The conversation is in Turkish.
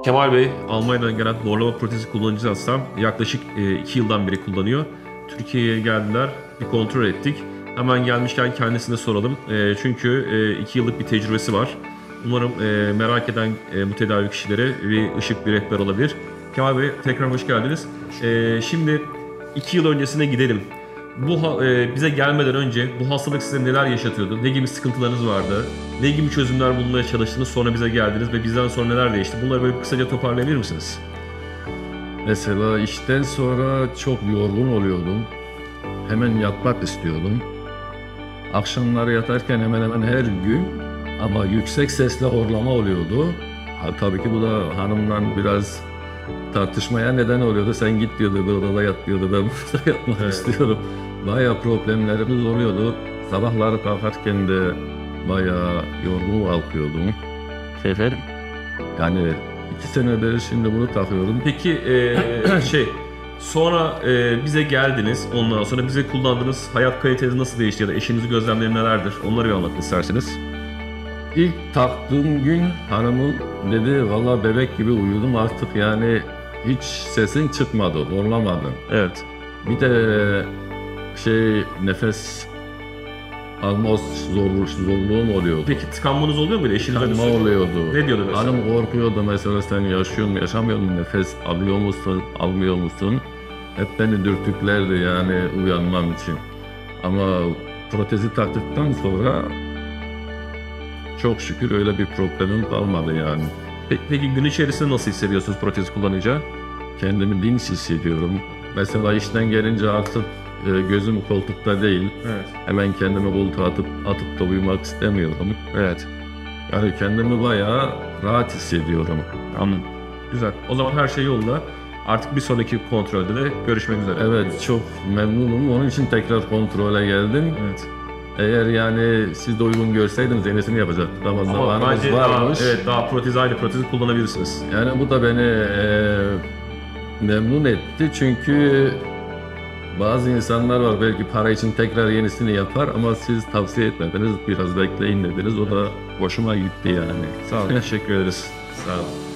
Kemal Bey, Almanya'dan gelen doğrulama protezi kullanıcı hastam. Yaklaşık 2 yıldan beri kullanıyor. Türkiye'ye geldiler, bir kontrol ettik. Hemen gelmişken kendisine soralım. Çünkü 2 yıllık bir tecrübesi var. Umarım merak eden bu tedavi kişilere bir ışık, bir rehber olabilir. Kemal Bey, tekrar hoş geldiniz. Şimdi 2 yıl öncesine gidelim. Bize gelmeden önce bu hastalık size neler yaşatıyordu? Ne gibi sıkıntılarınız vardı? Ne gibi çözümler bulmaya çalıştınız? Sonra bize geldiniz ve bizden sonra neler değişti? Bunları böyle kısaca toparlayabilir misiniz? Mesela işten sonra çok yorgun oluyordum. Hemen yatmak istiyordum. Akşamları yatarken hemen hemen her gün ama yüksek sesle horlama oluyordu. Tabii ki bu da hanımla biraz tartışmaya neden oluyordu. Sen git diyordu, bir odada yat diyordu. Ben burada yatmak istiyorum. Bayağı problemlerimiz oluyordu. Sabahları kalkarken de bayağı yorgun kalkıyordum. Efendim? Yani 2 senedir şimdi bunu takıyorum. Peki sonra bize geldiniz. Ondan sonra bize kullandığınız hayat kaliteniz nasıl değişti ya da eşinizin gözlemleri nelerdir? Onları bir anlatın isterseniz. İlk taktığım gün hanımım dedi valla bebek gibi uyudum artık yani hiç sesin çıkmadı, horlamadın. Evet. Bir de nefes alma zorluğum oluyordu. Peki tıkanmanız oluyor muydu? Eşinizden Tıkanma oluyordu. Ne diyordu mesela? Hanım korkuyordu mesela sen yaşıyor musun, yaşamıyor musun, nefes alıyor musun, almıyor musun? Hep beni dürtüklerdi yani uyanmam için. Ama protezi taktıktan sonra çok şükür öyle bir problemim kalmadı yani. Peki gün içerisinde nasıl hissediyorsunuz protezi kullanınca? Kendimi dinç hissediyorum. Mesela işten gelince artık gözüm koltukta değil. Evet. Hemen kendimi koltuğa atıp da uyumak istemiyorum. Evet. Yani kendimi bayağı rahat hissediyorum. Anladım. Güzel. O zaman her şey yolunda. Artık bir sonraki kontrolde de görüşmek üzere. Evet, çok memnunum. Onun için tekrar kontrole geldim. Evet. Eğer yani siz de uygun görseydiniz yenisini yapacaktık ama zamanımız bence varmış. daha aynı protezi kullanabilirsiniz. Yani bu da beni memnun etti çünkü bazı insanlar var belki para için tekrar yenisini yapar ama siz tavsiye etmediniz, biraz bekleyin dediniz. O da hoşuma gitti yani. Sağ olun. Teşekkür ederiz. Sağ olun.